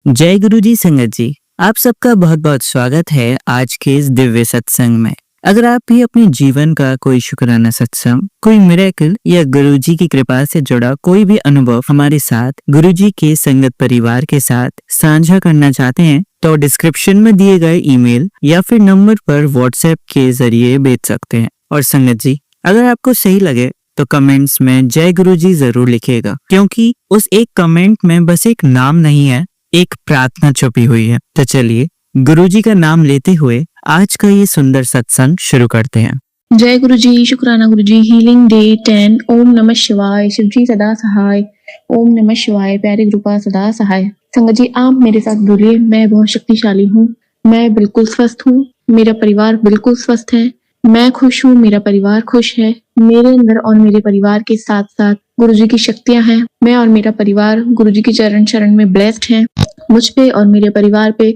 जय गुरु जी संगत जी, आप सबका बहुत बहुत स्वागत है आज के इस दिव्य सत्संग में। अगर आप भी अपने जीवन का कोई शुक्राना सत्संग, कोई मिरेकल या गुरु जी की कृपा से जुड़ा कोई भी अनुभव हमारे साथ गुरु जी के संगत परिवार के साथ साझा करना चाहते हैं तो डिस्क्रिप्शन में दिए गए ईमेल या फिर नंबर पर व्हाट्सएप के जरिए भेज सकते हैं। और संगत जी, अगर आपको सही लगे तो कमेंट्स में जय गुरु जी जरूर लिखिएगा, क्योंकि उस एक कमेंट में बस एक नाम नहीं है, एक प्रार्थना छुपी हुई है। तो चलिए गुरुजी का नाम लेते हुए आज का ये सुंदर सत्संग शुरू करते हैं। जय गुरु जी, शुक्राना गुरु जी। Healing day 10। ओम नमः शिवाय। शिव जी सदा सहाय। ओम नमः शिवाय। प्यारे कृपा सदा सहाय। संगत जी, आप मेरे साथ बोलिए, मैं बहुत शक्तिशाली हूँ, मैं बिल्कुल स्वस्थ हूँ, मेरा परिवार बिल्कुल स्वस्थ है, मैं खुश हूँ, मेरा परिवार खुश है, मेरे अंदर और मेरे परिवार के साथ साथ गुरु जी की शक्तियां हैं। मैं और मेरा परिवार गुरु जी की चरण शरण में ब्लेस्ड हैं। मुझ पे और मेरे परिवार पे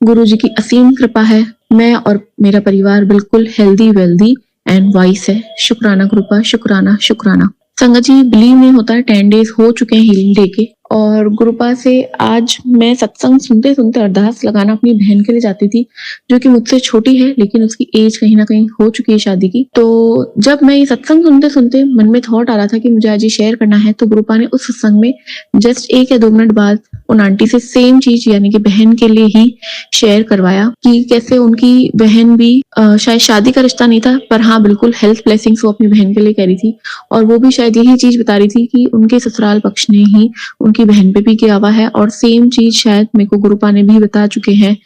गुरु जी की असीम कृपा है। मैं और मेरा परिवार बिल्कुल हेल्दी, वेल्दी एंड वाइस है। शुक्राना कृपा, शुक्राना शुक्राना। संगत जी, बिलीव नहीं होता है 10 डेज हो चुके हैं हीलिंग डे के, और गुरुपा से आज मैं सत्संग सुनते सुनते अरदास लगाना अपनी बहन के लिए जाती थी, जो कि मुझसे छोटी है, लेकिन उसकी एज कहीं ना कहीं हो चुकी है शादी की। तो जब मैं ये सत्संग सुनते सुनते मन में थॉट आ रहा था कि मुझे आज ये शेयर करना है, तो गुरुपा ने उस सत्संग में जस्ट 1 या 2 मिनट बाद उन आंटी से सेम चीज, यानी कि बहन के लिए ही शेयर करवाया कि कैसे उनकी बहन भी शायद शादी का रिश्ता नहीं था, पर हाँ बिल्कुल हेल्थ ब्लेसिंग्स वो अपनी बहन के लिए कह रही थी। और वो भी शायद यही चीज बता रही थी कि उनके ससुराल पक्ष ने ही उनकी बहन पे भी किया हुआ है, और सेम चीज शायद मेरे को गुरुपा ने भी बता चुके हैं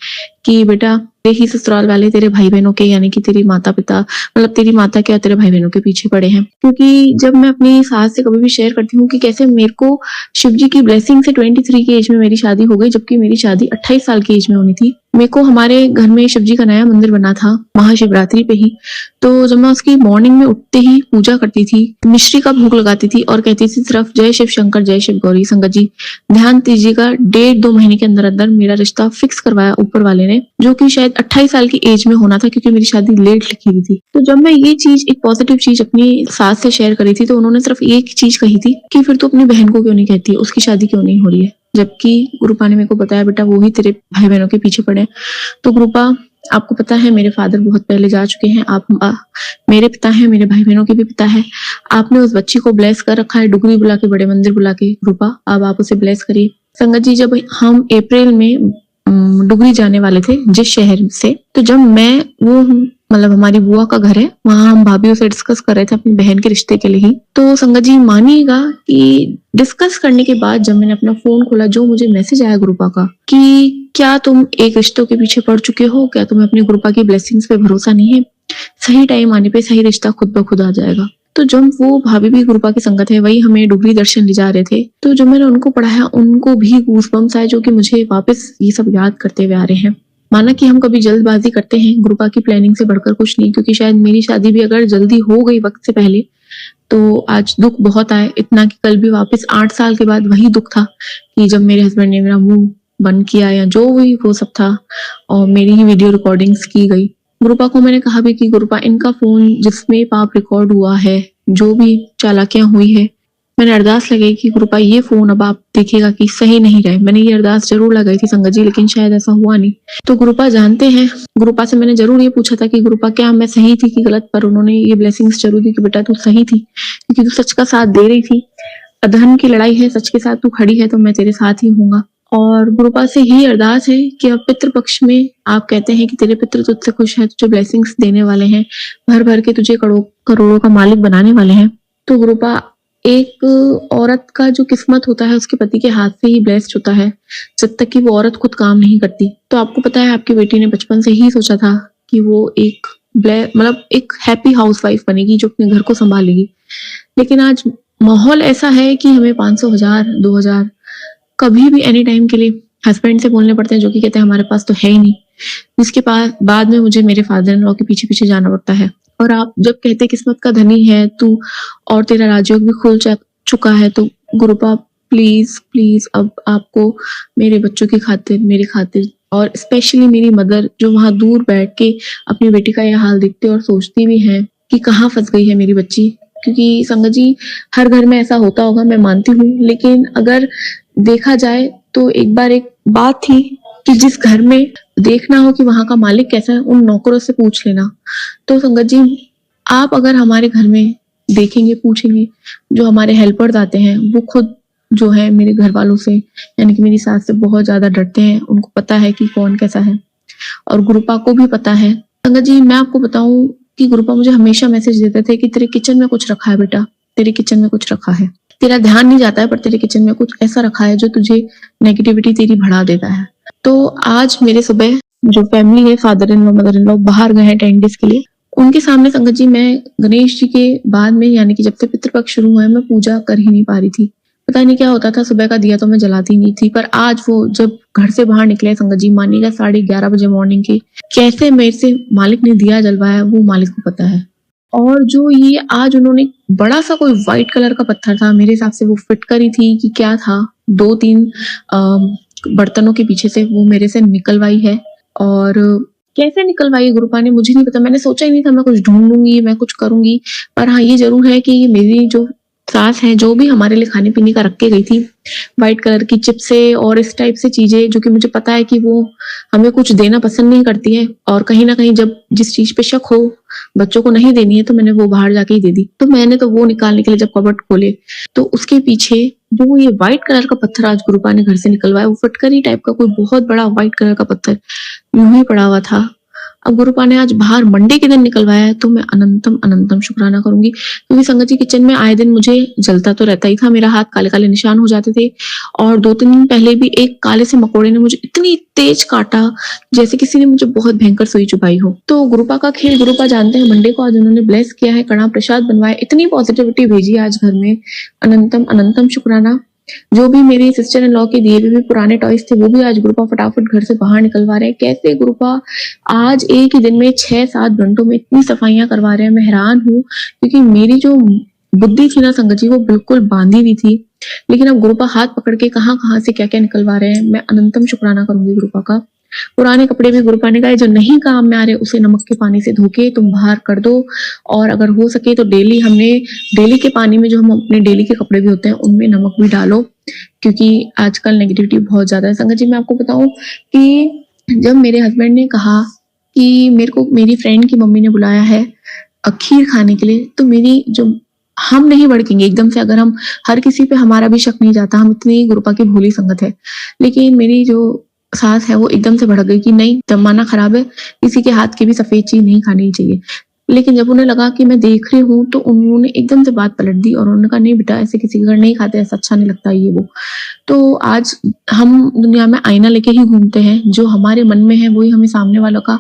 कि बेटा ही ससुराल वाले तेरे भाई बहनों के, यानी कि तेरी माता पिता, मतलब तेरी माता के और तेरे भाई बहनों के पीछे पड़े हैं। क्योंकि जब मैं अपनी सास से कभी भी शेयर करती हूँ कि कैसे मेरे को शिव जी की ब्लेसिंग से 23 की एज में मेरी शादी हो गई, जबकि मेरी शादी 28 साल की एज में होनी थी। मेरे को हमारे घर में शिव जी का नया मंदिर बना था महाशिवरात्रि पे ही। तो जब मैं उसकी मॉर्निंग में उठते ही पूजा करती थी, मिश्री का भोग लगाती थी और कहती थी सिर्फ जय शिव शंकर, जय शिव गौरी। संगत जी, ध्यान दीजिएगा, 1.5-2 महीने के अंदर अंदर मेरा रिश्ता फिक्स करवाया ऊपर वाले ने, जो कि शायद 28 साल की एज में होना था, क्योंकि मेरी शादी लेट लिखी हुई थी। तो जब मैं ये चीज, एक पॉजिटिव चीज अपनी सास से शेयर करी थी, तो उन्होंने सिर्फ एक चीज कही थी कि फिर तो अपनी बहन को क्यों नहीं कहती है, उसकी शादी क्यों नहीं हो रही है, जबकि गुरुपा ने मेरे को बताया बेटा वो ही तेरे भाई बहनों के पीछे पड़े। तो गुरुपा, आपको पता है मेरे फादर बहुत पहले जा चुके हैं, आप मेरे पिता हैं, मेरे भाई बहनों के भी पिता है। आपने उस बच्ची को ब्लेस कर रखा है, डुगरी बुला के, बड़े मंदिर बुला के। गुरुपा, अब आप उसे ब्लेस करिए। संगत जी, जब हम अप्रैल में डुगरी जाने वाले थे जिस शहर से, तो जब मैं वो, मतलब हमारी बुआ का घर है, वहां हम भाभीयों से डिस्कस कर रहे थे अपनी बहन के रिश्ते के लिए ही। तो संगत जी मानिएगा कि डिस्कस करने के बाद जब मैंने अपना फोन खोला, जो मुझे मैसेज आया गुरुपा का कि क्या तुम एक रिश्तों के पीछे पड़ चुके हो, क्या तुम्हें अपनी गुरुपा की ब्लेसिंग्स पे भरोसा नहीं है, सही टाइम आने पे सही रिश्ता खुद ब खुद आ जाएगा। तो जब वो भाभी भी गुरुपा की संगत है, वही हमें डुगरी दर्शन ले जा रहे थे, तो जब मैंने उनको पढ़ाया, उनको भी गूज़बम्स आए, जो कि मुझे वापस ये सब याद करते हुए आ रहे हैं। माना कि हम कभी जल्दबाजी करते हैं, गुरुपा की प्लानिंग से बढ़कर कुछ नहीं, क्योंकि शायद मेरी शादी भी अगर जल्दी हो गई वक्त से पहले, तो आज दुख बहुत आए, इतना कि कल भी वापस 8 साल के बाद वही दुख था कि जब मेरे हस्बैंड ने मेरा मुंह बंद किया, या जो भी वो सब था, और मेरी ही वीडियो रिकॉर्डिंग्स की गई। गुरुपा को मैंने कहा भी कि गुरुपा, इनका फोन जिसमें पाप रिकॉर्ड हुआ है, जो भी चालाकियां हुई है, मैंने अरदास लगाई कि गुरुपा ये फोन अब आप देखिएगा कि सही नहीं रहे। मैंने ये अरदास जरूर लगाई थी संगत जी, लेकिन शायद ऐसा हुआ नहीं। तो गुरुपा जानते हैं, गुरुपा से मैंने जरूर ये पूछा था कि गुरुपा क्या मैं सही थी कि गलत, पर उन्होंने ये ब्लेसिंग्स जरूर दी कि बेटा तू सही थी, क्योंकि तू सच का साथ दे रही थी। अधर्म की लड़ाई है, सच के साथ तू खड़ी है, तो मैं तेरे साथ ही हूँगा। और गुरुपा से ही अरदास है कि अब पितृ पक्ष में आप कहते हैं कि तेरे पितृ तुझसे खुश है, तुझे ब्लेसिंग्स देने वाले हैं, भर भर के तुझे करोड़ों का मालिक बनाने वाले हैं। तो गुरुपा, एक औरत का जो किस्मत होता है उसके पति के हाथ से ही ब्लेस्ड होता है, जब तक कि वो औरत खुद काम नहीं करती। तो आपको पता है, आपकी बेटी ने बचपन से ही सोचा था कि वो एक मतलब एक हैप्पी हाउसवाइफ बनेगी, जो अपने घर को संभालेगी। लेकिन आज माहौल ऐसा है कि हमें 500, 1000, 2000 कभी भी एनी टाइम के लिए हस्बैंड से बोलने पड़ते हैं, जो कि कहते हैं हमारे पास तो है ही नहीं, जिसके पास बाद में मुझे मेरे फादर इन लॉ के पीछे पीछे जाना पड़ता है। और आप जब कहते किस्मत का धनी है तू, और तेरा राजयोग भी खुल चुका है, तो गुरुपा प्लीज प्लीज, अब आपको मेरे बच्चों की खातिर, मेरी खातिर, और स्पेशली मेरी मदर, जो वहां दूर बैठ के अपनी बेटी का यह हाल देखते और सोचती भी हैं कि कहाँ फंस गई है मेरी बच्ची। क्योंकि संगत जी, हर घर में ऐसा होता होगा, मैं मानती हूँ, लेकिन अगर देखा जाए तो एक बार एक बात थी कि जिस घर में देखना हो कि वहां का मालिक कैसा है, उन नौकरों से पूछ लेना। तो संगत जी, आप अगर हमारे घर में देखेंगे, पूछेंगे, जो हमारे हेल्पर्स आते हैं वो खुद जो है मेरे घर वालों से यानी कि मेरी सास से बहुत ज्यादा डरते हैं। उनको पता है कि कौन कैसा है और गुरुपा को भी पता है। संगत जी, मैं आपको बताऊं कि गुरुपा मुझे हमेशा मैसेज देते थे कि तेरे किचन में कुछ रखा है बेटा, तेरे किचन में कुछ रखा है, तेरा ध्यान नहीं जाता है पर तेरे किचन में कुछ ऐसा रखा है जो तुझे नेगेटिविटी तेरी बढ़ा देता है। तो आज मेरे सुबह जो फैमिली है, father in law, mother in law बाहर गए हैं 10 डेज के लिए। उनके सामने संगत जी मैं गणेश जी के बाद में यानी कि जब से पितृपक्ष शुरू हुआ है मैं पूजा कर ही नहीं पा रही थी। पता नहीं क्या होता था, सुबह का दिया तो मैं जलाती नहीं थी, पर आज वो जब घर से बाहर निकले संगत जी, मानिएगा 11:30 बजे मॉर्निंग के, कैसे मेरे से मालिक ने दिया जलवाया वो मालिक को पता है। और जो ये आज उन्होंने बड़ा सा कोई व्हाइट कलर का पत्थर था, मेरे हिसाब से वो फिटकरी थी कि क्या था, 2-3 बर्तनों के पीछे से वो मेरे से निकलवाई है। और कैसे निकलवाई गुरुपा ने मुझे नहीं पता, मैंने सोचा ही नहीं था मैं कुछ ढूंढूंगी, मैं कुछ करूंगी। पर हाँ, ये जरूर है कि मेरी जो सास है जो भी हमारे लिए खाने पीने का रख के गई थी, व्हाइट कलर की चिप्से और इस टाइप से चीजें, जो कि मुझे पता है कि वो हमें कुछ देना पसंद नहीं करती है और कहीं ना कहीं जब जिस चीज पे शक हो बच्चों को नहीं देनी है तो मैंने वो बाहर जाके ही दे दी। तो मैंने तो वो निकालने के लिए जब कबर्ड खोले तो उसके पीछे जो ये व्हाइट कलर का पत्थर आज गुरुपा ने घर से निकलवाया, वो फटकरी टाइप का कोई बहुत बड़ा व्हाइट कलर का पत्थर यूं ही पड़ा हुआ था। अब गुरुपा ने आज बाहर मंडे के दिन निकलवाया है तो मैं अनंतम अनंतम शुक्राना करूंगी, क्योंकि संगत जी किचन में आए दिन मुझे जलता तो रहता ही था, मेरा हाथ काले काले निशान हो जाते थे। और 2-3 दिन पहले भी एक काले से मकोड़े ने मुझे इतनी तेज काटा जैसे किसी ने मुझे बहुत भयंकर सुई चुभाई हो। तो गुरुपा का खेल गुरुपा जानते हैं। मंडे को आज उन्होंने ब्लेस किया है, कड़ा प्रसाद बनवाया, इतनी पॉजिटिविटी भेजी आज घर में, अनंतम अनंतम शुक्राना। जो भी मेरी सिस्टर इन लॉ के दिए हुए भी पुराने टॉयज थे वो भी आज गुरुपा फटाफट घर से बाहर निकलवा रहे हैं। कैसे गुरुपा आज एक ही दिन में 6-7 घंटों में इतनी सफाइयां करवा रहे हैं, मैं हैरान हूँ। क्योंकि मेरी जो बुद्धि थी ना संगत जी, वो बिल्कुल बांधी हुई थी, लेकिन अब गुरुपा हाथ पकड़ के कहाँ कहाँ से क्या क्या निकलवा रहे हैं। मैं अनंतम शुक्राना करूंगी गुरुपा का। पुराने कपड़े भी गुरुपा ने कहा जो नहीं काम में आ रहे उसे नमक के पानी से धो के तुम बाहर कर दो, और अगर हो सके तो डेली के पानी में जो हम अपने डेली के कपड़े भी होते हैं उनमें नमक भी डालो, क्योंकि आजकल नेगेटिविटी बहुत ज्यादा है। संगत जी, मैं आपको बताऊं कि जब मेरे हस्बैंड ने कहा कि मेरे को मेरी फ्रेंड की मम्मी ने बुलाया है खीर खाने के लिए, तो मेरी जो हम नहीं भड़केंगे एकदम से, अगर हम हर किसी पे हमारा भी शक नहीं जाता, हम इतनी गुरुपा की भोली संगत है, लेकिन मेरी जो सास है वो एकदम से भड़क गई कि नहीं, जमाना खराब है, किसी के हाथ की भी सफेद चीज नहीं खानी चाहिए। लेकिन जब उन्हें लगा कि मैं देख रही हूँ तो उन्होंने एकदम से बात पलट दी और उन्होंने कहा नहीं बेटा, ऐसे किसी के घर नहीं खाते, ऐसा अच्छा नहीं लगता ये वो। तो आज हम दुनिया में आईना लेके ही घूमते हैं, जो हमारे मन में है वही हमें सामने वालों का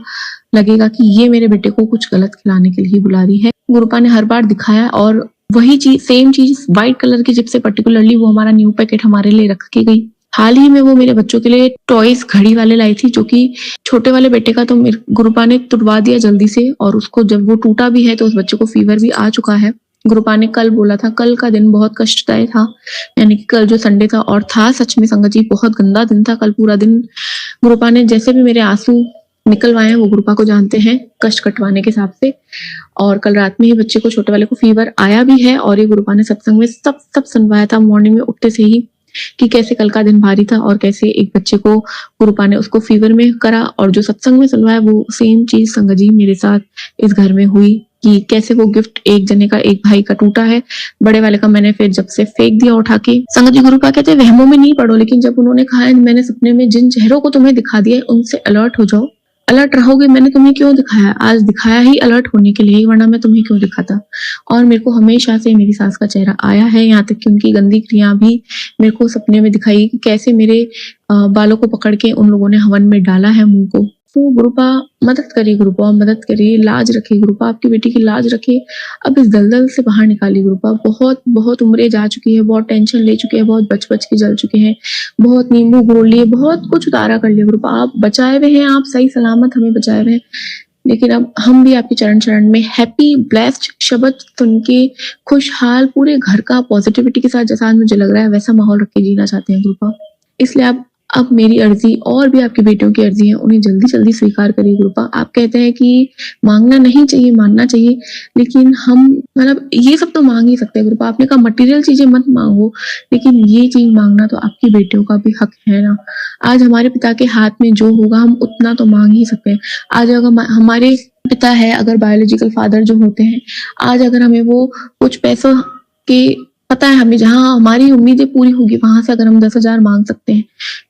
लगेगा कि ये मेरे बेटे को कुछ गलत खिलाने के लिए बुला रही है। गुरुपा ने हर बार दिखाया और वही चीज, सेम चीज व्हाइट कलर की चिप से पर्टिकुलरली वो हमारा न्यू पैकेट हमारे लिए रख के गई। हाल ही में वो मेरे बच्चों के लिए टॉयज घड़ी वाले लाई थी, जो कि छोटे वाले बेटे का तो मेरे गुरुपा ने तुड़वा दिया जल्दी से, और उसको जब वो टूटा भी है तो उस बच्चे को फीवर भी आ चुका है। गुरुपा ने कल बोला था, कल का दिन बहुत कष्टदायी था, यानी कि कल जो संडे था, और था सच में संगत जी बहुत गंदा दिन था। कल पूरा दिन गुरुपा ने जैसे भी मेरे आंसू निकलवाए हैं वो गुरुपा को जानते हैं, कष्ट कटवाने के हिसाब से। और कल रात में ही बच्चे को, छोटे वाले को फीवर आया भी है, और ये गुरुपा ने सत्संग में सब सुनवाया था मॉर्निंग में उठते से ही, कि कैसे कल का दिन भारी था और कैसे एक बच्चे को गुरुपा ने उसको फीवर में करा। और जो सत्संग में सुनवाया वो सेम चीज संगत जी मेरे साथ इस घर में हुई, कि कैसे वो गिफ्ट एक जने का, एक भाई का टूटा है, बड़े वाले का मैंने फिर जब से फेंक दिया उठा के। संगत जी, गुरुपा कहते हैं वहमों में नहीं पड़ो, लेकिन जब उन्होंने कहा है मैंने सपने में जिन चेहरों को तुम्हें दिखा दिया है उनसे अलर्ट हो जाओ, अलर्ट रहोगे। मैंने तुम्हें क्यों दिखाया, आज दिखाया ही अलर्ट होने के लिए, वरना मैं तुम्हें क्यों दिखाता। और मेरे को हमेशा से मेरी सास का चेहरा आया है, यहाँ तक कि उनकी गंदी क्रियाएं भी मेरे को सपने में दिखाई, कि कैसे मेरे बालों को पकड़ के उन लोगों ने हवन में डाला है मुंह को। तो गुरुपा मदद करिए, गुरुपा मदद करिए, लाज रखिए गुरुपा, आपकी बेटी की लाज रखिए, अब इस दलदल से बाहर निकालिए गुरुपा। बहुत बहुत उम्रें जा चुकी है, बहुत टेंशन ले चुके हैं, बहुत बच बच के जल चुके हैं, बहुत नींबू घोल लिए, बहुत कुछ उतारा कर लिया गुरुपा। आप बचाए हुए हैं, आप सही सलामत हमें बचाए हुए हैं, लेकिन अब हम भी आपके चरण चरण में हैप्पी ब्लेस्ड शब्द सुन के खुशहाल पूरे घर का पॉजिटिविटी के साथ, जैसा आज मुझे लग रहा है वैसा माहौल रख के जीना चाहते हैं गुरुपा। इसलिए आप अब मेरी अर्जी और भी आपकी बेटियों की अर्जी है, उन्हें जल्दी जल्दी स्वीकार करिए गुरुपा। आप कहते हैं कि मांगना नहीं चाहिए, मानना चाहिए, लेकिन हम मतलब ये सब तो मांग ही सकते हैं गुरुपा। आपने कहा मटेरियल चीजें मत मांगो, लेकिन ये चीज मांगना तो आपकी बेटियों का भी हक है ना। आज हमारे पिता के हाथ में जो होगा हम उतना तो मांग ही सकते हैं। आज अगर हमारे पिता है, अगर बायोलॉजिकल फादर जो होते हैं, आज अगर हमें वो कुछ पैसों के पता है, हमें जहाँ हमारी उम्मीदें पूरी होगी वहां से अगर हम 10,000 मांग सकते हैं,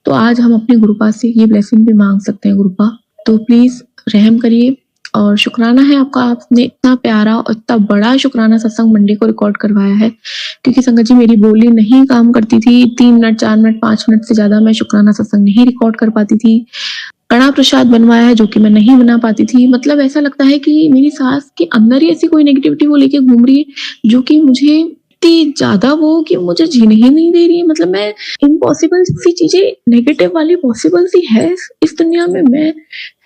तो आज हम अपने गुरुपा से ये ब्लेसिंग भी मांग सकते हैं गुरुपा। तो प्लीज रहम करिए और शुक्राना है आपका, आपने इतना प्यारा और इतना बड़ा शुक्राना सत्संग मंडे को रिकॉर्ड करवाया है। क्योंकि संगत जी मेरी बोली नहीं काम करती थी, 3 मिनट 4 मिनट 5 मिनट से ज्यादा मैं शुक्राना सत्संग नहीं रिकॉर्ड कर पाती थी। कड़ा प्रसाद बनवाया है जो कि मैं नहीं बना पाती थी। मतलब ऐसा लगता है कि मेरी सास के अंदर ही ऐसी कोई नेगेटिविटी वो लेके घूम रही है जो कि मुझे इतनी ज्यादा वो कि मुझे जीने ही नहीं दे रही है। मतलब मैं इम्पॉसिबल सी चीजें नेगेटिव वाली पॉसिबल सी है इस दुनिया में। मैं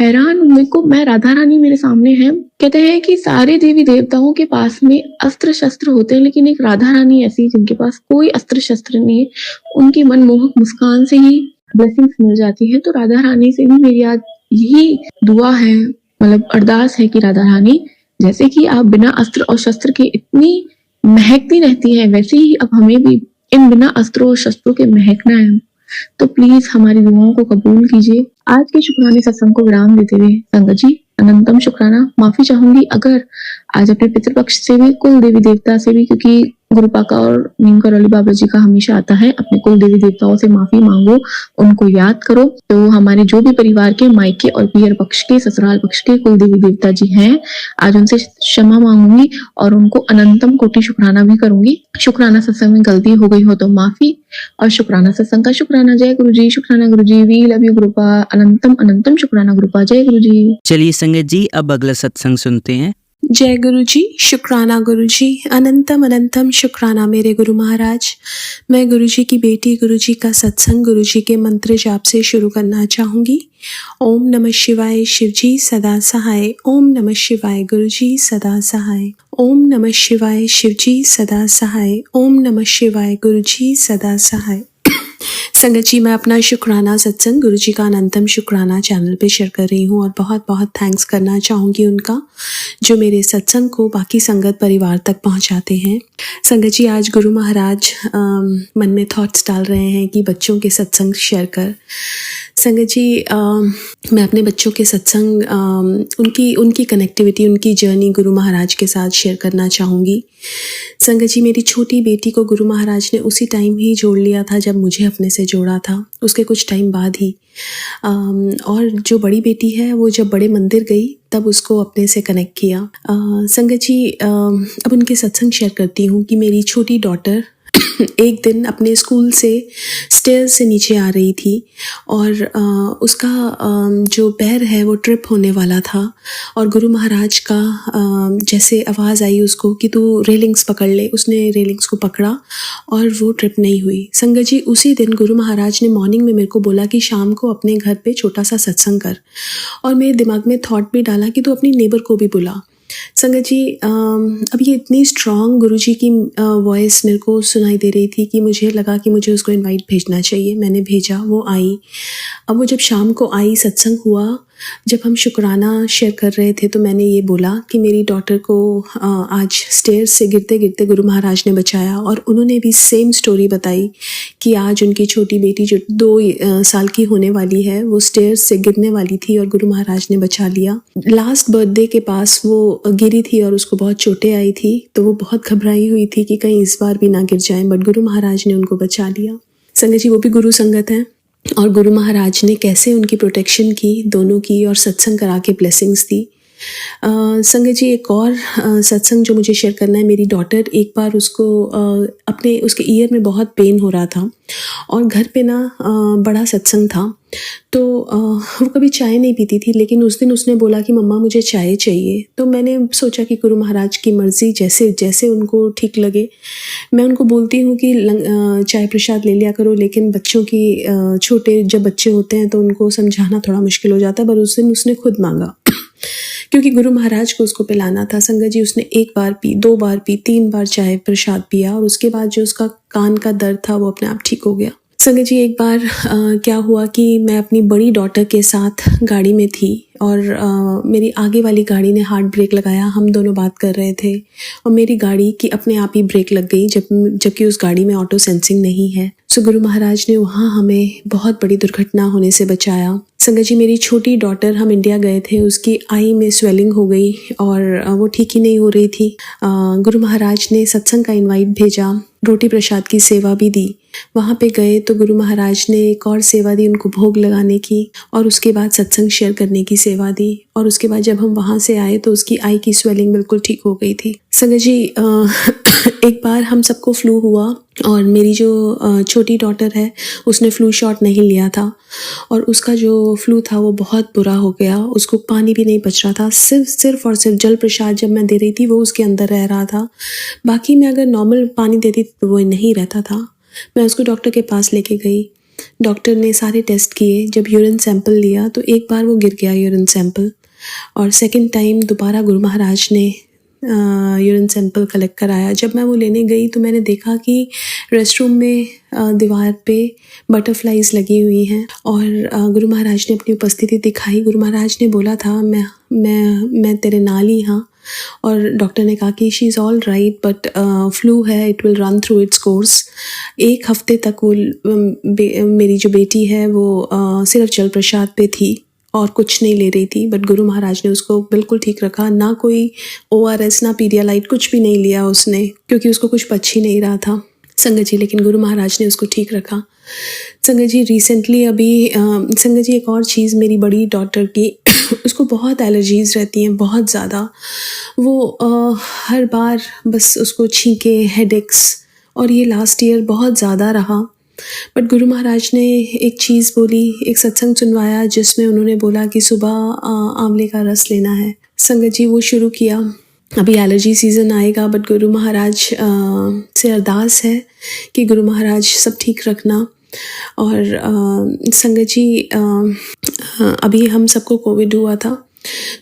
हैरान हूँ, मेरे को मैं राधा रानी मेरे सामने है। कहते हैं कि सारे देवी देवताओं के पास में अस्त्र शस्त्र होते हैं, लेकिन एक राधा रानी ऐसी जिनके पास कोई अस्त्र शस्त्र नहीं है, उनकी मनमोहक मुस्कान से ही ब्लेसिंग्स मिल जाती है। तो राधा रानी से भी मेरी आज यही दुआ है, मतलब अरदास है कि राधा रानी जैसे कि आप बिना अस्त्र और शस्त्र के इतनी महकती रहती है, वैसे ही अब हमें भी इन बिना अस्त्रों और शस्त्रों के महकना है। तो प्लीज हमारी दुआओं को कबूल कीजिए। आज के शुक्राने सत्संग को विराम देते हुए संगत जी अनंतम शुक्राना। माफी चाहूंगी अगर आज अपने पितृपक्ष से भी, कुल देवी देवता से भी, क्योंकि गुरुपा का और नीम करौली बाबा जी का हमेशा आता है, अपने कुल देवी देवताओं से माफी मांगो, उनको याद करो। तो हमारे जो भी परिवार के मायके और पियर पक्ष के, ससुराल पक्ष के कुल देवी देवता जी हैं, आज उनसे क्षमा मांगूंगी और उनको अनंतम कोटि शुक्राना भी करूंगी। शुक्राना सत्संग में गलती हो गई हो तो माफी, और शुक्राना सत्संग का शुक्राना। जय गुरु जी, शुक्राना गुरु जी, वी लव यू गुरुपा, अनंतम अनंतम शुक्राना गुरुपा, जय गुरु जी। चलिए संगत जी अब अगला सत्संग सुनते हैं। जय गुरु जी, शुक्राना गुरु जी, अनंतम अनंतम शुक्राना मेरे गुरु महाराज। मैं गुरु जी की बेटी गुरु जी का सत्संग गुरु जी के मंत्र जाप से शुरू करना चाहूँगी। ओम नमः शिवाय शिव जी सदा सहाय, ओम नमः शिवाय गुरु जी सदा सहाय, ओम नमः शिवाय शिव जी सदा सहाय, ओम नमः शिवाय गुरु जी सदा सहाय। संगत जी मैं अपना शुक्राना सत्संग गुरु जी का अनंतम शुक्राना चैनल पे शेयर कर रही हूँ और बहुत बहुत थैंक्स करना चाहूँगी उनका जो मेरे सत्संग को बाकी संगत परिवार तक पहुँचाते हैं। संगत जी आज गुरु महाराज मन में थॉट्स डाल रहे हैं कि बच्चों के सत्संग शेयर कर। संगत जी मैं अपने बच्चों के सत्संग उनकी कनेक्टिविटी, उनकी जर्नी गुरु महाराज के साथ शेयर करना चाहूँगी। संगत जी मेरी छोटी बेटी को गुरु महाराज ने उसी टाइम ही जोड़ लिया था जब मुझे अपने से जोड़ा था, उसके कुछ टाइम बाद ही। और जो बड़ी बेटी है वो जब बड़े मंदिर गई तब उसको अपने से कनेक्ट किया। संगत जी अब उनके सत्संग शेयर करती हूँ कि मेरी छोटी डॉटर एक दिन अपने स्कूल से स्टेयर्स से नीचे आ रही थी और उसका जो पैर है वो ट्रिप होने वाला था और गुरु महाराज का जैसे आवाज़ आई उसको कि तू रेलिंग्स पकड़ ले, उसने रेलिंग्स को पकड़ा और वो ट्रिप नहीं हुई। संगत जी उसी दिन गुरु महाराज ने मॉर्निंग में मेरे को बोला कि शाम को अपने घर पे छोटा सा सत्संग कर, और मेरे दिमाग में थॉट भी डाला कि तू अपनी नेबर को भी बुला। संगत जी अब ये इतनी स्ट्रॉन्ग गुरुजी की वॉइस मेरे को सुनाई दे रही थी कि मुझे लगा कि मुझे उसको इनवाइट भेजना चाहिए। मैंने भेजा, वो आई। अब वो जब शाम को आई, सत्संग हुआ, जब हम शुक्राना शेयर कर रहे थे तो मैंने ये बोला कि मेरी डॉटर को आज स्टेयर्स से गिरते गिरते गुरु महाराज ने बचाया, और उन्होंने भी सेम स्टोरी बताई कि आज उनकी छोटी बेटी जो 2 साल की होने वाली है वो स्टेयर्स से गिरने वाली थी और गुरु महाराज ने बचा लिया। लास्ट बर्थडे के पास वो गिरी थी और उसको बहुत चोटें आई थी, तो वो बहुत घबराई हुई थी कि कहीं इस बार भी ना गिर जाए, बट गुरु महाराज ने उनको बचा लिया। संगत जी वो भी गुरु संगत है और गुरु महाराज ने कैसे उनकी प्रोटेक्शन की, दोनों की, और सत्संग करा के ब्लेसिंग्स दी। संगत जी एक और सत्संग जो मुझे शेयर करना है। मेरी डॉटर एक बार उसको उसके ईयर में बहुत पेन हो रहा था और घर पे ना बड़ा सत्संग था, तो वो कभी चाय नहीं पीती थी, लेकिन उस दिन उसने बोला कि मम्मा मुझे चाय चाहिए। तो मैंने सोचा कि गुरु महाराज की मर्ज़ी, जैसे जैसे उनको ठीक लगे। मैं उनको बोलती हूँ कि चाय प्रसाद ले लिया करो, लेकिन बच्चों की छोटे जब बच्चे होते हैं तो उनको समझाना थोड़ा मुश्किल हो जाता है। पर उस दिन उसने खुद मांगा क्योंकि गुरु महाराज को उसको पिलाना था। संगत जी उसने 1 बार पी, 2 बार पी, 3 बार चाय प्रसाद पिया और उसके बाद जो उसका कान का दर्द था वो अपने आप ठीक हो गया। संगत जी एक बार क्या हुआ कि मैं अपनी बड़ी डॉटर के साथ गाड़ी में थी और मेरी आगे वाली गाड़ी ने हार्ड ब्रेक लगाया। हम दोनों बात कर रहे थे और मेरी गाड़ी की अपने आप ही ब्रेक लग गई जबकि उस गाड़ी में ऑटो सेंसिंग नहीं है। सो गुरु महाराज ने वहाँ हमें बहुत बड़ी दुर्घटना होने से बचाया। संगत जी मेरी छोटी डॉटर, हम इंडिया गए थे, उसकी आई में स्वेलिंग हो गई और वो ठीक ही नहीं हो रही थी। गुरु महाराज ने सत्संग का इनवाइट भेजा, रोटी प्रसाद की सेवा भी दी। वहाँ पे गए तो गुरु महाराज ने एक और सेवा दी उनको भोग लगाने की और उसके बाद सत्संग शेयर करने की सेवा दी। और उसके बाद जब हम वहाँ से आए तो उसकी आई की स्वेलिंग बिल्कुल ठीक हो गई थी। संगत जी एक बार हम सबको फ्लू हुआ और मेरी जो छोटी डॉटर है उसने फ्लू शॉट नहीं लिया था और उसका जो फ्लू था वो बहुत बुरा हो गया। उसको पानी भी नहीं बच रहा था, सिर्फ और सिर्फ जल प्रसाद जब मैं दे रही थी वो उसके अंदर रह रहा था। बाकी मैं अगर नॉर्मल पानी देती तो वो नहीं रहता था। मैं उसको डॉक्टर के पास लेके गई। डॉक्टर ने सारे टेस्ट किए। जब यूरिन सैंपल लिया तो एक बार वो गिर गया यूरिन सैंपल और सेकंड टाइम दोबारा गुरु महाराज ने यूरिन सैंपल कलेक्ट कराया। जब मैं वो लेने गई तो मैंने देखा कि रेस्टरूम में दीवार पे बटरफ्लाइज लगी हुई हैं और गुरु महाराज ने अपनी उपस्थिति दिखाई। गुरु महाराज ने बोला था मैं तेरे नाल ही हाँ। और डॉक्टर ने कहा कि she is all right but flu है, it will run through its course. एक हफ्ते तक वो मेरी जो बेटी है वो सिर्फ जल प्रसाद पे थी और कुछ नहीं ले रही थी, बट गुरु महाराज ने उसको बिल्कुल ठीक रखा। ना कोई ORS ना पीडियालाइट कुछ भी नहीं लिया उसने, क्योंकि उसको कुछ पच ही नहीं रहा था संगत जी, लेकिन गुरु महाराज ने उसको ठीक रखा। संगत जी रिसेंटली अभी संगत जी एक और चीज़, मेरी बड़ी डॉटर की उसको बहुत एलर्जीज़ रहती हैं, बहुत ज़्यादा। वो हर बार बस उसको छींके, हेडेक्स, और ये लास्ट ईयर बहुत ज़्यादा रहा। बट गुरु महाराज ने एक चीज़ बोली, एक सत्संग सुनवाया जिसमें उन्होंने बोला कि सुबह आंवले का रस लेना है। संगत जी वो शुरू किया। अभी एलर्जी सीज़न आएगा बट गुरु महाराज से अरदास है कि गुरु महाराज सब ठीक रखना। और संगत जी अभी हम सबको कोविड हुआ था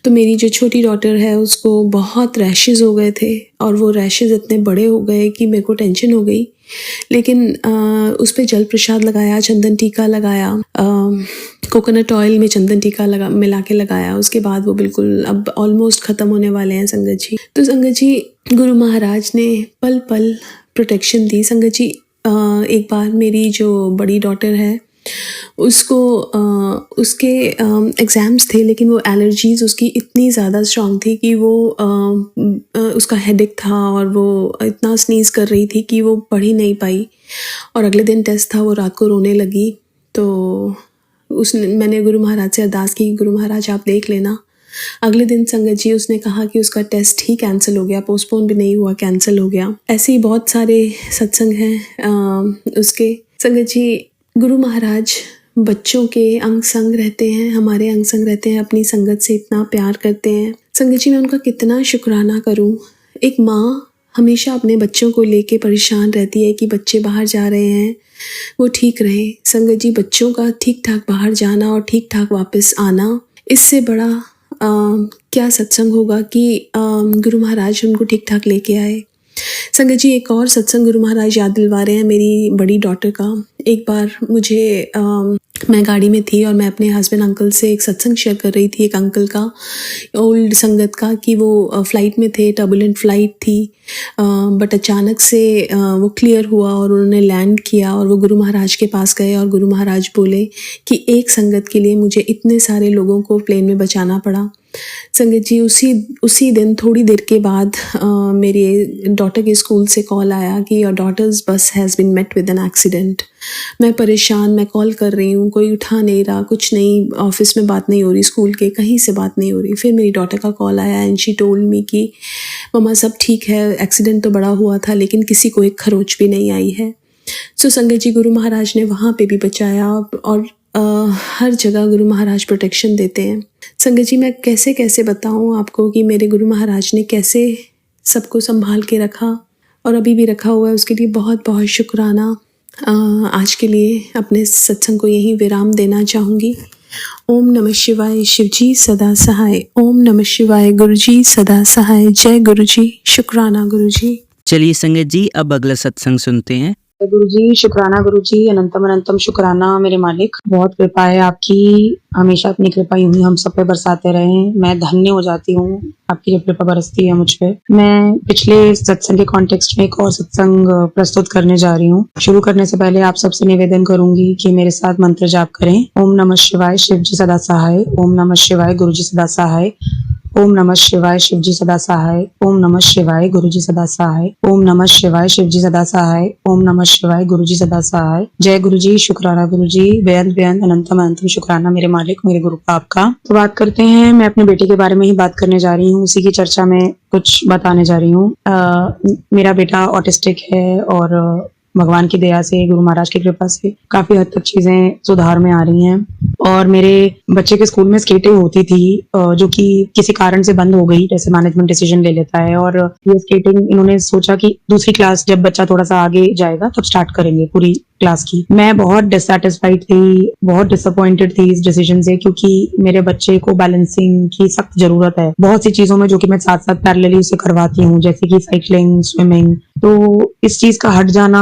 तो मेरी जो छोटी डॉटर है उसको बहुत रैशेज़ हो गए थे और वो रैशेज़ इतने बड़े हो गए कि मेरे को टेंशन हो गई। लेकिन उस पर जल प्रसाद लगाया, चंदन टीका लगाया, कोकोनट ऑयल में चंदन टीका मिला के लगाया। उसके बाद वो बिल्कुल अब ऑलमोस्ट ख़त्म होने वाले हैं संगत जी। तो संगत जी गुरु महाराज ने पल पल प्रोटेक्शन दी। संगत जी एक बार मेरी जो बड़ी डॉटर है उसको उसके एग्ज़ाम्स थे, लेकिन वो एलर्जीज़ उसकी इतनी ज़्यादा स्ट्रॉन्ग थी कि वो उसका हेडेक था और वो इतना स्नीज़ कर रही थी कि वो पढ़ ही नहीं पाई। और अगले दिन टेस्ट था, वो रात को रोने लगी। तो मैंने गुरु महाराज से अरदास की, गुरु महाराज आप देख लेना। अगले दिन संगत जी उसने कहा कि उसका टेस्ट ही कैंसिल हो गया, पोस्टपोन भी नहीं हुआ, कैंसिल हो गया। ऐसे ही बहुत सारे सत्संग हैं उसके। संगत जी गुरु महाराज बच्चों के अंग संग रहते हैं, हमारे अंग संग रहते हैं, अपनी संगत से इतना प्यार करते हैं। संगत जी मैं उनका कितना शुक्राना करूं। एक माँ हमेशा अपने बच्चों को लेके परेशान रहती है कि बच्चे बाहर जा रहे हैं, वो ठीक रहे। संगत जी बच्चों का ठीक ठाक बाहर जाना और ठीक ठाक वापस आना, इससे बड़ा क्या सत्संग होगा कि गुरु महाराज उनको ठीक ठाक लेके आए। संगत जी एक और सत्संग गुरु महाराज याद दिलवा रहे हैं मेरी बड़ी डॉटर का। एक बार मुझे मैं गाड़ी में थी और मैं अपने हस्बैंड अंकल से एक सत्संग शेयर कर रही थी, एक अंकल का, ओल्ड संगत का, कि वो फ़्लाइट में थे, टर्बुलेंट फ़्लाइट थी, बट अचानक से वो क्लियर हुआ और उन्होंने लैंड किया और वो गुरु महाराज के पास गए और गुरु महाराज बोले कि एक संगत के लिए मुझे इतने सारे लोगों को प्लेन में बचाना पड़ा। संगत जी उसी दिन थोड़ी देर के बाद मेरे डॉटर के स्कूल से कॉल आया कि your daughter's bus has been met with an accident. मैं परेशान, मैं कॉल कर रही हूँ, कोई उठा नहीं रहा, कुछ नहीं, ऑफिस में बात नहीं हो रही, स्कूल के कहीं से बात नहीं हो रही। फिर मेरी डॉटर का कॉल आया एंड शी टोल्ड मी कि मम्मा सब ठीक है, एक्सीडेंट तो बड़ा हुआ था लेकिन किसी को एक खरोच भी नहीं आई है। सो संगत जी गुरु महाराज ने वहाँ पे भी बचाया और हर जगह गुरु महाराज प्रोटेक्शन देते हैं। संगत जी मैं कैसे कैसे बताऊँ आपको कि मेरे गुरु महाराज ने कैसे सबको संभाल के रखा और अभी भी रखा हुआ है, उसके लिए बहुत बहुत शुक्राना। आज के लिए अपने सत्संग को यहीं विराम देना चाहूँगी। ओम नमः शिवाय, शिवजी सदा सहाय। ओम नमः शिवाय, गुरुजी सदा सहाय। जय गुरुजी, शुक्राना गुरुजी। चलिए संगत जी अब अगला सत्संग सुनते हैं। गुरुजी, शुक्राना गुरुजी, अनंतम अनंतम शुक्राना मेरे मालिक। बहुत कृपा है आपकी, हमेशा अपनी कृपा यूँ ही हम सब पे बरसाते रहें। मैं धन्य हो जाती हूँ, आपकी जब कृपा बरसती है मुझ पे। मैं पिछले सत्संग के कॉन्टेक्स्ट में एक और सत्संग प्रस्तुत करने जा रही हूँ। शुरू करने से पहले आप सबसे निवेदन करूँगी कि मेरे साथ मंत्र जाप करें। ओम नमः शिवाय, शिव जी सदा सहाय। ओम नमः शिवाय, गुरु जी सदा सहाय। ओम नमः शिवाय, शिव जी सदा सहाय। ओम नमः शिवाय, गुरु जी सदा सहाय। ओम नमः शिवाय, शिव जी सदा सहाय। ओम नमः शिवाय, गुरु जी सदा सहाय। जय गुरु जी, शुक्राना गुरु जी, बेअंत बेअंत अनंतम अनंतम शुक्राना मेरे मालिक, मेरे गुरु का आपका। तो बात करते हैं, मैं अपने बेटे के बारे में ही बात करने जा रही हूँ, उसी की चर्चा में कुछ बताने जा रही हूँ। मेरा बेटा ऑटिस्टिक है और भगवान की दया से, गुरु महाराज की कृपा से काफी हद तक चीजें सुधार में आ रही हैं। और मेरे बच्चे के स्कूल में स्केटिंग होती थी जो कि किसी कारण से बंद हो गई, जैसे मैनेजमेंट डिसीजन ले लेता है। और ये स्केटिंग इन्होंने सोचा कि दूसरी क्लास जब बच्चा थोड़ा सा आगे जाएगा तब स्टार्ट करेंगे पूरी क्लास की। मैं बहुत डिससैटिस्फाइड थी, बहुत डिसअपॉइंटेड थी इस डिसीजन से, क्योंकि मेरे बच्चे को बैलेंसिंग की सख्त जरूरत है बहुत सी चीजों में, जो कि मैं साथ साथ पैरेलली उसे करवाती हूँ, जैसे कि साइकिलिंग, स्विमिंग। तो इस चीज का हट जाना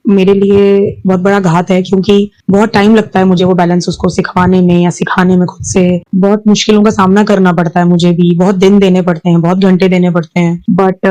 मेरे लिए बहुत बड़ा घात है, क्योंकि बहुत टाइम लगता है मुझे वो बैलेंस उसको सिखवाने में या सिखाने में। खुद से बहुत मुश्किलों का सामना करना पड़ता है मुझे भी, बहुत दिन देने पड़ते हैं, बहुत घंटे देने पड़ते हैं। But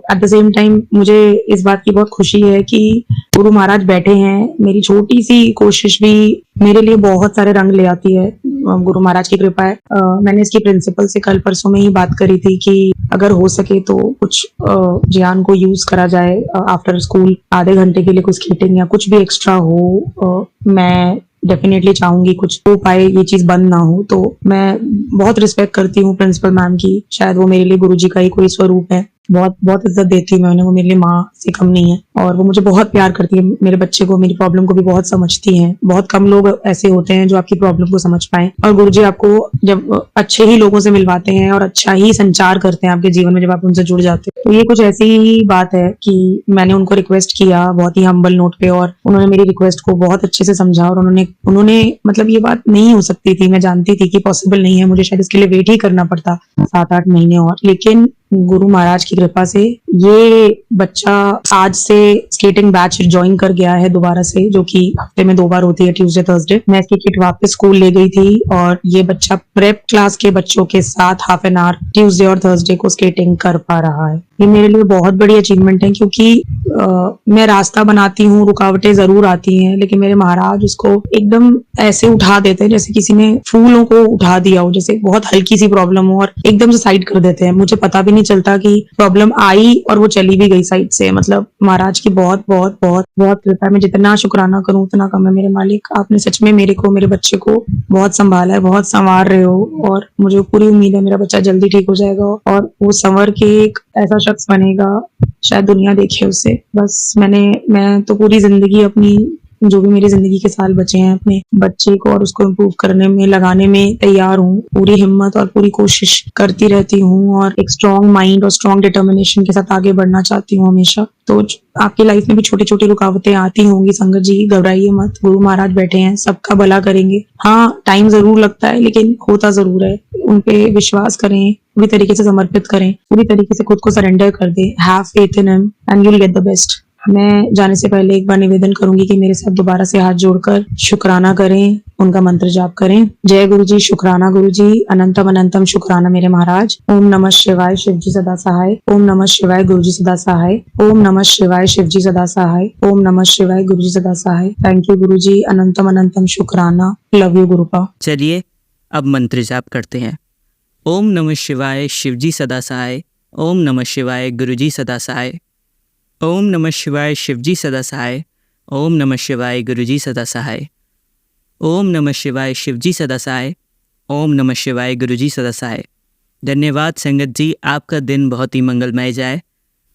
at the same time मुझे इस बात की बहुत खुशी है कि गुरु महाराज बैठे हैं। मेरी छोटी सी कोशिश भी मेरे लिए बहुत सारे रंग ले आती है, गुरु महाराज की कृपा है। मैंने इसकी प्रिंसिपल से कल परसों में ही बात करी थी कि अगर हो सके तो कुछ ज्ञान को यूज करा जाए आफ्टर स्कूल, आधे घंटे के लिए कुछ स्केटिंग या कुछ भी एक्स्ट्रा हो। मैं डेफिनेटली चाहूंगी कुछ हो पाए, ये चीज बंद ना हो। तो मैं बहुत रिस्पेक्ट करती हूँ प्रिंसिपल मैम की, शायद वो मेरे लिए गुरुजी का ही कोई स्वरूप है। बहुत बहुत इज्जत देती हूँ मैं उन्हें, वो मेरे लिए माँ से कम नहीं है और वो मुझे बहुत प्यार करती है। मेरे बच्चे को, मेरी प्रॉब्लम को भी बहुत समझती हैं। बहुत कम लोग ऐसे होते हैं जो आपकी प्रॉब्लम को समझ पाए, और गुरुजी आपको जब अच्छे ही लोगों से मिलवाते हैं और अच्छा ही संचार करते हैं आपके जीवन में, जब आप उनसे जुड़ जाते हैं। तो ये कुछ ऐसी ही बात है कि मैंने उनको रिक्वेस्ट किया बहुत ही हम्बल नोट पे, और उन्होंने मेरी रिक्वेस्ट को बहुत अच्छे से समझा। और उन्होंने मतलब ये बात नहीं हो सकती थी, मैं जानती थी कि पॉसिबल नहीं है, मुझे शायद इसके लिए वेट ही करना पड़ता 7-8 महीने और। लेकिन गुरु महाराज की कृपा से ये बच्चा आज से स्केटिंग बैच ज्वाइन कर गया है दोबारा से, जो कि हफ्ते में 2 बार होती है, ट्यूसडे थर्सडे। मैं इसकी किट वापस स्कूल ले गई थी और ये बच्चा प्रेप क्लास के बच्चों के साथ हाफ एन आवर ट्यूसडे और थर्सडे को स्केटिंग कर पा रहा है। ये मेरे लिए बहुत बड़ी अचीवमेंट है, क्योंकि मैं रास्ता बनाती हूँ, रुकावटें जरूर आती हैं, लेकिन मेरे महाराज उसको एकदम ऐसे उठा देते हैं जैसे किसी ने फूलों को उठा दिया हो, जैसे बहुत हल्की सी प्रॉब्लम हो और एकदम से साइड कर देते हैं। मुझे पता भी नहीं चलता कि प्रॉब्लम आई और वो चली भी गई साइड से। मतलब महाराज की बहुत बहुत बहुत बहुत कृपा है। मैं जितना शुक्राना करूं उतना कम है मेरे मालिक। आपने सच में मेरे को, मेरे बच्चे को बहुत संभाला है, बहुत संवार रहे हो, और मुझे पूरी उम्मीद है मेरा बच्चा जल्दी ठीक हो जाएगा और वो संवर के एक ऐसा शख्स बनेगा, शायद दुनिया देखे उसे। बस मैं तो पूरी जिंदगी अपनी, जो भी मेरी जिंदगी के साल बचे हैं, अपने बच्चे को और उसको इम्प्रूव करने में लगाने में तैयार हूँ। पूरी हिम्मत और पूरी कोशिश करती रहती हूँ और एक स्ट्रॉन्ग माइंड और स्ट्रॉन्ग डिटर्मिनेशन के साथ आगे बढ़ना चाहती हूँ हमेशा। तो आपकी लाइफ में भी छोटी छोटी रुकावटें आती होंगी संगत जी, घबराइए मत, गुरु महाराज बैठे हैं, सबका भला करेंगे। हाँ, टाइम जरूर लगता है लेकिन होता जरूर है। उन पे विश्वास करें, पूरी तरीके से समर्पित करें, पूरी तरीके से खुद को सरेंडर कर दें। Have faith in him and you will get the best. मैं जाने से पहले एक बार निवेदन करूंगी कि मेरे साथ दोबारा से हाथ जोड़कर शुक्राना करें, उनका मंत्र जाप करें। जय गुरु जी, शुक्राना गुरु जी, अनंतम अनंतम शुक्राना मेरे महाराज। ओम नमः शिवाय, शिव जी सदा सहाय। ओम नमः शिवाय, गुरु जी सदा सहाय। ओम नमः शिवाय, शिव जी सदा सहाय। ओम नमः शिवाय, गुरु जी सदा सहाय। थैंक यू गुरु जी, अनंतम अनंतम शुक्राना। Love you गुरुपा। चलिए अब मंत्र जाप करते हैं। ओम नमः शिवाय, शिव जी सदा सहाय। ओम नमः शिवाय, गुरु जी सदा सहाय। ओम नमः शिवाय, शिव जी सदा सहाय। ओम नमः शिवाय, गुरु जी सदा सहाय। ओम नमः शिवाय, शिव जी सदा सहाय। ओम नमः शिवाय, गुरु जी सदा सहाय। धन्यवाद संगत जी, आपका दिन बहुत ही मंगलमय जाए।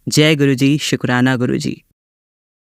जय गुरु जी, शुक्राना गुरु जी।